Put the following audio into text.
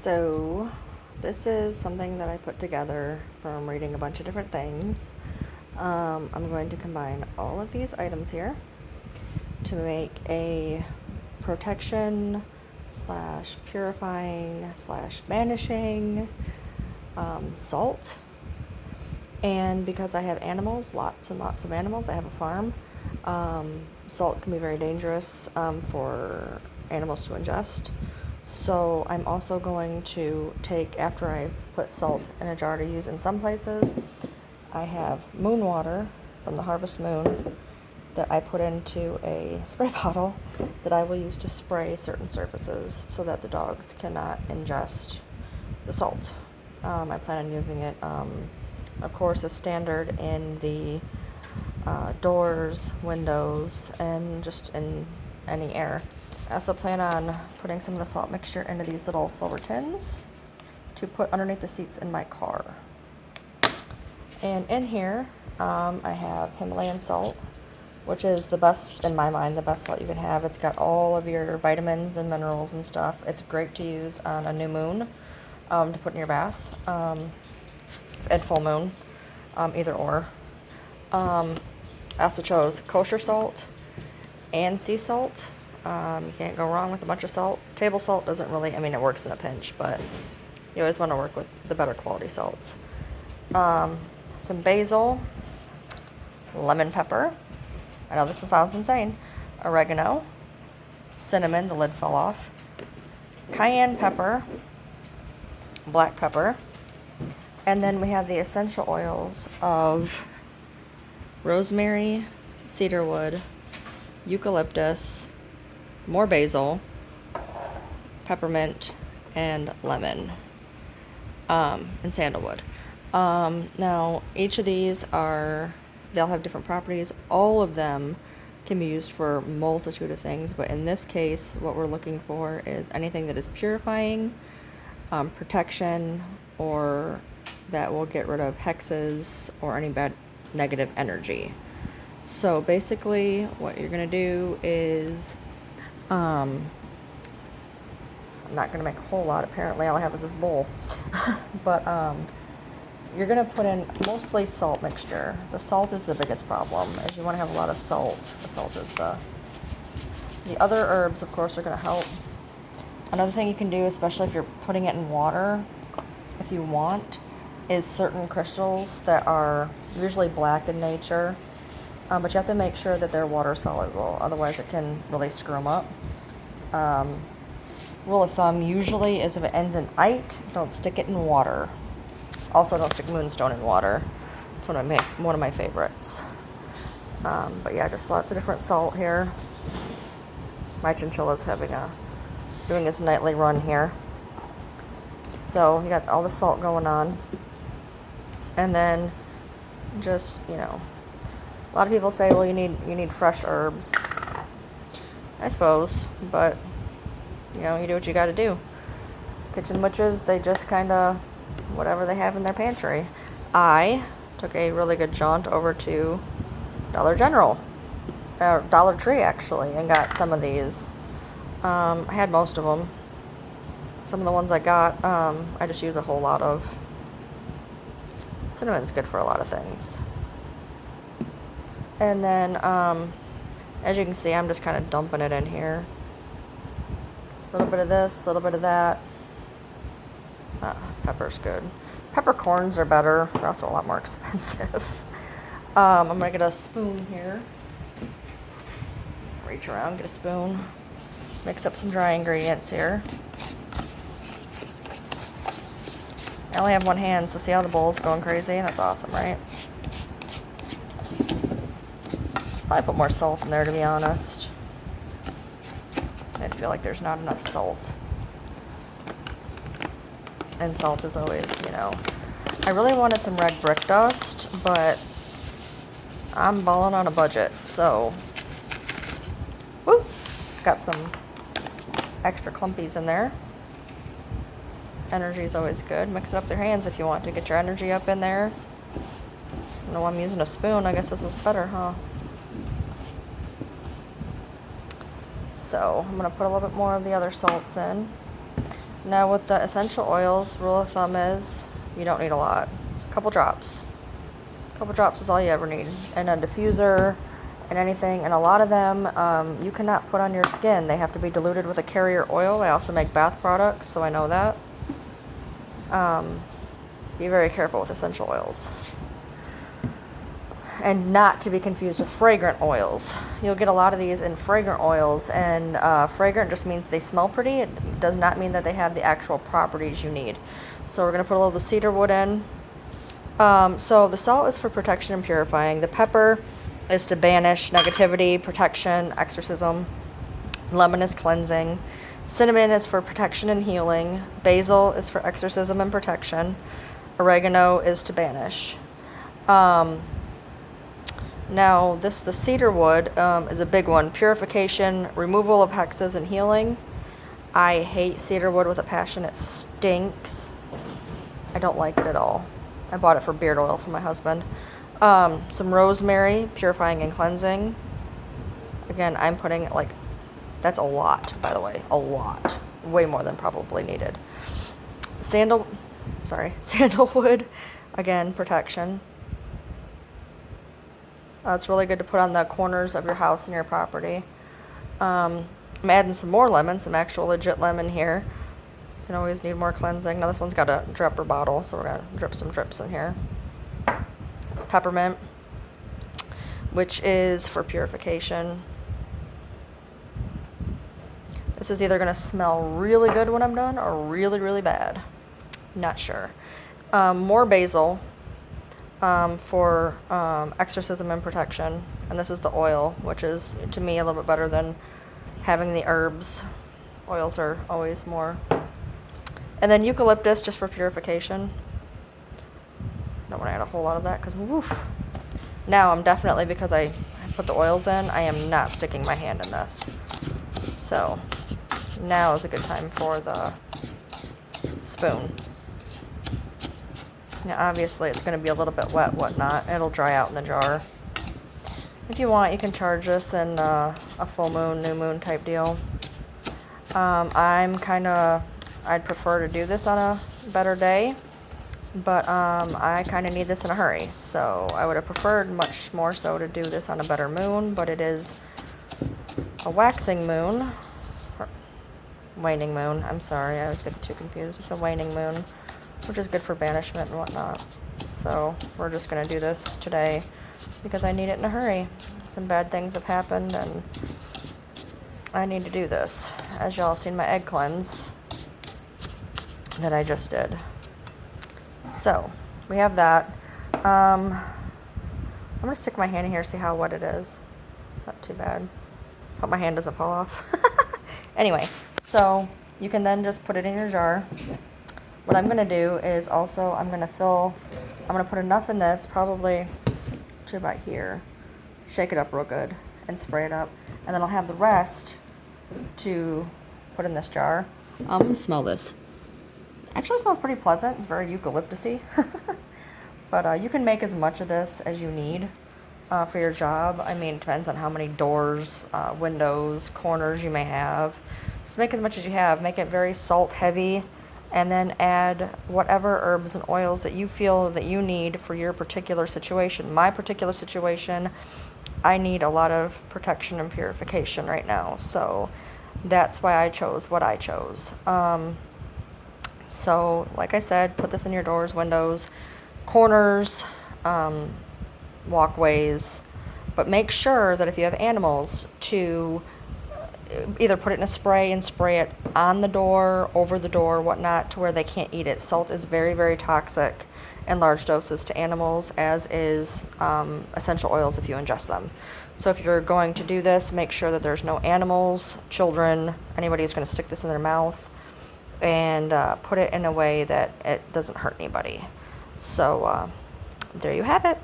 So this is something that I put together from reading a bunch of different things. I'm going to combine all of these items here to make a protection slash purifying slash banishing salt. And because I have animals, lots and lots of animals, I have a farm, salt can be very dangerous for animals to ingest. So I'm also going to take, after I put salt in a jar to use in some places, I have moon water from the Harvest Moon that I put into a spray bottle that I will use to spray certain surfaces so that the dogs cannot ingest the salt. I plan on using it, of course, as standard in the doors, windows, and just in any air. I also plan on putting some of the salt mixture into these little silver tins to put underneath the seats in my car. And in here, I have Himalayan salt, which is the best, in my mind, the best salt you can have. It's got all of your vitamins and minerals and stuff. It's great to use on a new moon, to put in your bath, at full moon, either or. I also chose kosher salt and sea salt. You can't go wrong with a bunch of salt. Table salt doesn't really, it works in a pinch, but you always want to work with the better quality salts. Some basil, lemon pepper, I know this sounds insane, oregano, cinnamon, the lid fell off, cayenne pepper, black pepper, and then we have the essential oils of rosemary, cedarwood, eucalyptus, more basil, peppermint, and lemon, and sandalwood. Now, each of these they'll have different properties. All of them can be used for a multitude of things, but in this case, what we're looking for is anything that is purifying, protection, or that will get rid of hexes or any bad negative energy. So basically, what you're going to do is, I'm not going to make a whole lot, apparently all I have is this bowl, but you're going to put in mostly salt mixture. The salt is the biggest problem, is you want to have a lot of salt. The salt is the other herbs, of course, are going to help. Another thing you can do, especially if you're putting it in water, if you want, is certain crystals that are usually black in nature, but you have to make sure that they're water soluble, otherwise it can really screw them up. Rule of thumb usually is if it ends in "ite," don't stick it in water. Also, don't stick moonstone in water. It's one of my favorites. But yeah, just lots of different salt here. My chinchilla's doing its nightly run here. So you got all the salt going on. And then just, a lot of people say, well, you need fresh herbs. I suppose, but you do what you got to do. Kitchen witches, they just kind of whatever they have in their pantry. I took a really good jaunt over to Dollar Tree actually, and got some of these. I had most of them. Some of the ones I got, I just use a whole lot of. Cinnamon's good for a lot of things. And then, as you can see, I'm just kind of dumping it in here. A little bit of this, a little bit of that. Pepper's good. Peppercorns are better. They're also a lot more expensive. I'm going to get a spoon here. Reach around, get a spoon. Mix up some dry ingredients here. I only have one hand, so see how the bowl's going crazy? That's awesome, right? Probably put more salt in there, to be honest. I just feel like there's not enough salt. And salt is always, I really wanted some red brick dust, but I'm balling on a budget, so, woo, got some extra clumpies in there. Energy is always good. Mix it up with your hands if you want to get your energy up in there. No, I'm using a spoon. I guess this is better, huh? So I'm going to put a little bit more of the other salts in. Now with the essential oils, rule of thumb is you don't need a lot. A couple drops. A couple drops is all you ever need. And a diffuser and anything. And a lot of them you cannot put on your skin. They have to be diluted with a carrier oil. I also make bath products, so I know that. Be very careful with essential oils. And not to be confused with fragrant oils. You'll get a lot of these in fragrant oils, and fragrant just means they smell pretty. It does not mean that they have the actual properties you need. So we're going to put a little of the cedar wood in. So the salt is for protection and purifying. The pepper is to banish negativity, protection, exorcism. Lemon is cleansing. Cinnamon is for protection and healing. Basil is for exorcism and protection. Oregano is to banish. Now, the cedar wood is a big one. Purification, removal of hexes, and healing. I hate cedar wood with a passion. It stinks. I don't like it at all. I bought it for beard oil for my husband. Some rosemary, purifying and cleansing. Again, I'm putting like, that's a lot, by the way. A lot. Way more than probably needed. Sandalwood. Again, protection. It's really good to put on the corners of your house and your property. I'm adding some more lemon, some actual legit lemon here. You can always need more cleansing. Now this one's got a dripper bottle, so we're going to drip some drips in here. Peppermint, which is for purification. This is either going to smell really good when I'm done or really, really bad. Not sure. More basil. For exorcism and protection. And this is the oil, which is, to me, a little bit better than having the herbs. Oils are always more. And then eucalyptus, just for purification. Don't want to add a whole lot of that, because woof. Now I'm definitely, because I put the oils in, I am not sticking my hand in this. So now is a good time for the spoon. Now, obviously, it's going to be a little bit wet, whatnot. It'll dry out in the jar. If you want, you can charge this in a full moon, new moon type deal. I'd prefer to do this on a better day, but I kind of need this in a hurry. So I would have preferred much more so to do this on a better moon, but it is a waxing moon. Waning moon, I'm sorry, I always get the two confused. It's a waning moon, which is good for banishment and whatnot. So we're just going to do this today because I need it in a hurry. Some bad things have happened and I need to do this. As y'all seen my egg cleanse that I just did. So we have that. I'm going to stick my hand in here, see how wet it is. Not too bad. Hope my hand doesn't fall off. Anyway, so you can then just put it in your jar. What I'm going to do is also, I'm going to put enough in this, probably to about here. Shake it up real good and spray it up. And then I'll have the rest to put in this jar. I'm going to smell this. Actually smells pretty pleasant. It's very eucalyptus-y. But you can make as much of this as you need for your job. I mean, it depends on how many doors, windows, corners you may have. Just make as much as you have. Make it very salt heavy. And then add whatever herbs and oils that you feel that you need for your particular situation. My particular situation, I need a lot of protection and purification right now. So that's why I chose what I chose. So like I said, put this in your doors, windows, corners, walkways. But make sure that if you have animals, to either put it in a spray and spray it on the door, over the door, whatnot, to where they can't eat it. Salt is very, very toxic in large doses to animals, as is essential oils if you ingest them. So if you're going to do this, make sure that there's no animals, children, anybody who's going to stick this in their mouth, and put it in a way that it doesn't hurt anybody. So there you have it.